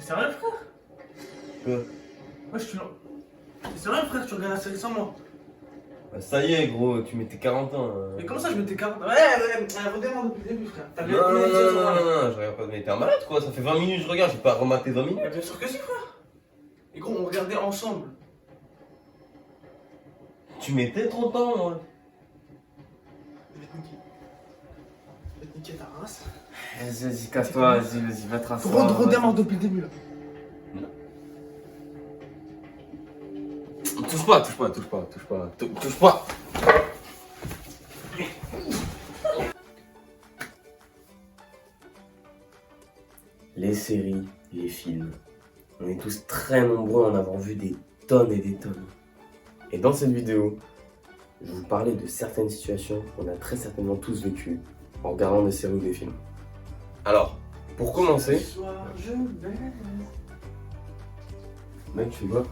sérieux, frère? Quoi? Wesh, tu l'as. T'es sérieux, frère? Tu regardes la série sans moi? Bah, ça y est, gros, tu mets tes 40 ans. Mais comment ça, je mettais 40? Ouais, redémarre depuis le début, frère. T'as Non, non, non, non, non, non, je regarde pas. Mais t'es un malade, quoi. Ça fait 20 minutes que je regarde, j'ai pas rematé 20 minutes. Mais bien sûr que si, frère. Et gros, on regardait ensemble. Tu mettais ton temps, moi. Je vais te niquer. Je vais te niquer ta race. Vas-y, casse-toi, vas-y, va te rasseoir. Redémarre depuis le début, là. Touche pas, touche pas, touche pas, touche pas, touche pas. Les séries, les films, on est tous très nombreux à en avoir vu des tonnes et des tonnes. Et dans cette vidéo, je vais vous parler de certaines situations qu'on a très certainement tous vécues en regardant des séries ou des films. Alors, pour commencer... Ce soir, je baise. Mec, tu fais quoi?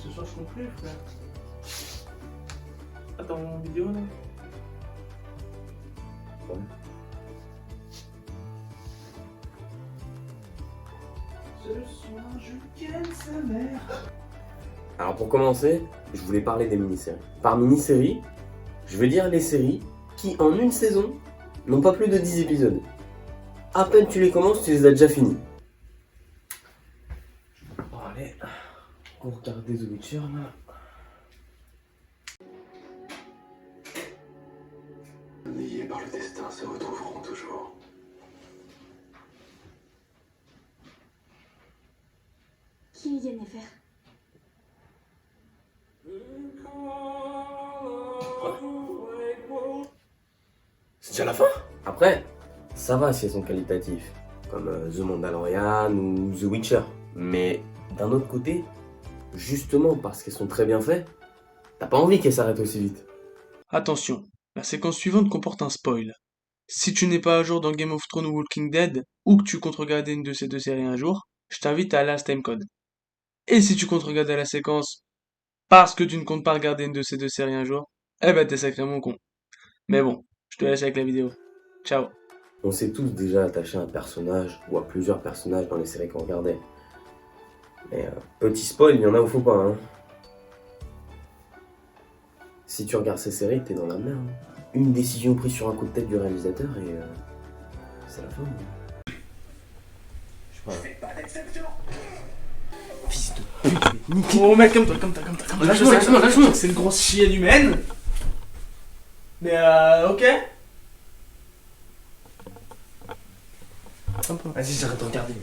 Ce soir, je compte plus, frère. Attends, mon vidéo, là. Ouais. Ce soir, je ken sa mère. Alors pour commencer, je voulais parler des mini-séries. Par mini-séries, je veux dire les séries qui, en une saison, n'ont pas plus de 10 épisodes. À peine tu les commences, tu les as déjà finis. Bon allez, on regarde The Witcher là. Liés par le destin se retrouveront toujours. Qui est Yennefer? C'est déjà la fin. Après, ça va si elles sont qualitatives, comme The Mandalorian ou The Witcher. Mais d'un autre côté, justement parce qu'elles sont très bien faites, t'as pas envie qu'elles s'arrêtent aussi vite. Attention, la séquence suivante comporte un spoil. Si tu n'es pas à jour dans Game of Thrones ou Walking Dead, ou que tu comptes regarder une de ces deux séries un jour, je t'invite à aller à ce timecode. Et si tu comptes regarder la séquence parce que tu ne comptes pas regarder une de ces deux séries un jour, eh ben t'es sacrément con. Mais bon, je te laisse avec la vidéo. Ciao. On s'est tous déjà attaché à un personnage ou à plusieurs personnages dans les séries qu'on regardait. Mais petit spoil, il y en a où faut pas, hein. Si tu regardes ces séries, t'es dans la merde. Une décision prise sur un coup de tête du réalisateur et c'est la fin. Je sais pas. Fils de pute, je vais te niquer. Oh, mec, calme-toi. Lâche-moi. C'est une grosse chienne humaine. Mais ok. Vas-y, j'arrête de regarder.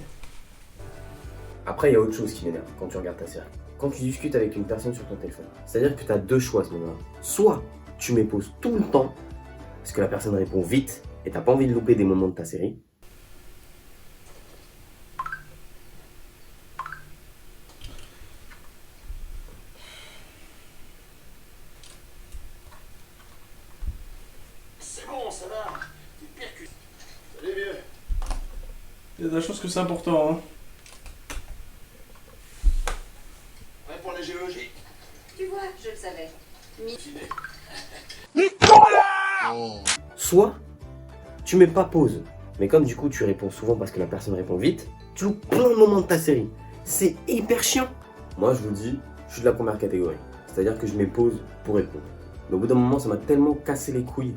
Après, il y a autre chose qui m'énerve quand tu regardes ta série. Quand tu discutes avec une personne sur ton téléphone. C'est-à-dire que tu as deux choix à ce moment-là. Soit tu mets pause tout le temps, parce que la personne répond vite, et t'as pas envie de louper des moments de ta série. C'est bon, ça va. T'es pire que... Salut, vieux. Il y a de la chance que c'est important, hein. Prêt pour la géologie? Tu vois, je le savais. Idée. Soit tu mets pas pause, mais comme du coup tu réponds souvent parce que la personne répond vite, tu loupes plein de moments de ta série. C'est hyper chiant. Moi je vous dis, je suis de la première catégorie. C'est-à-dire que je mets pause pour répondre. Mais au bout d'un moment ça m'a tellement cassé les couilles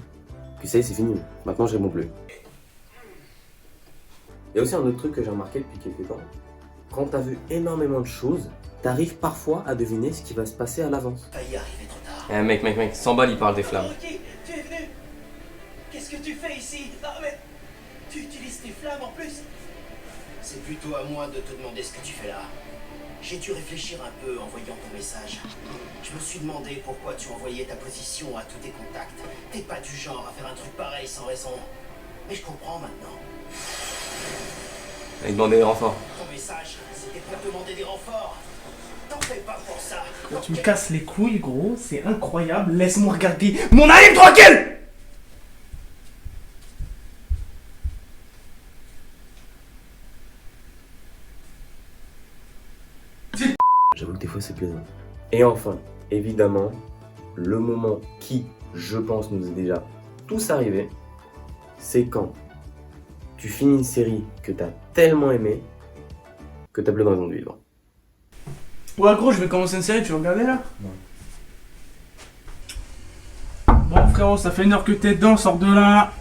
que ça y est, c'est fini. Maintenant je réponds plus. Il y a aussi un autre truc que j'ai remarqué depuis quelques temps. Quand t'as vu énormément de choses, t'arrives parfois à deviner ce qui va se passer à l'avance. Va y arriver trop tard. Eh mec, 100 balles il parle des flammes. Ok, tu es venu. Qu'est-ce que tu fais ici? Non mais... Tu utilises tes flammes en plus? C'est plutôt à moi de te demander ce que tu fais là. J'ai dû réfléchir un peu en voyant ton message. Je me suis demandé pourquoi tu envoyais ta position à tous tes contacts. T'es pas du genre à faire un truc pareil sans raison. Mais je comprends maintenant. Il demandait des renforts. Ton message, c'était pour demander des renforts. T'en fais pas pour ça. Tu me casses les couilles, gros, c'est incroyable. Laisse-moi regarder mon anime tranquille. J'avoue que des fois c'est plaisant. Et enfin, évidemment, le moment qui, je pense, nous est déjà tous arrivé, c'est quand tu finis une série que t'as tellement aimée que t'as plus de raison de vivre. Ouais, gros, je vais commencer une série, tu veux regarder là? Non. Bon, frérot, ça fait 1 heure que t'es dedans, sors de là.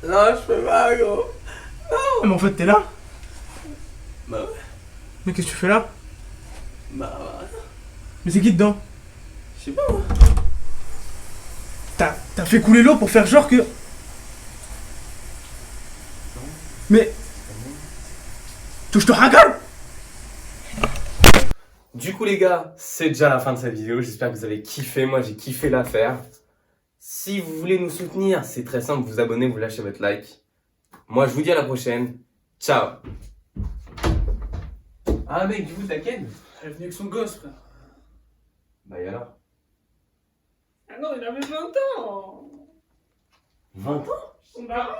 Non, je peux pas, gros. Ah, mais en fait, t'es là? Bah ouais. Mais qu'est-ce que tu fais là? Bah ouais. Mais c'est qui dedans? Je sais pas, moi. T'as fait couler l'eau pour faire genre que. Mais. Tu je te raconte. Du coup les gars, c'est déjà la fin de cette vidéo, j'espère que vous avez kiffé, moi j'ai kiffé l'affaire. Si vous voulez nous soutenir, c'est très simple, vous abonnez, vous lâchez votre like. Moi je vous dis à la prochaine, ciao. Ah mec, du coup t'as Ken? Elle est venue avec son gosse, frère. Bah et alors? Ah non, il avait 20 ans. 20 ans? Bah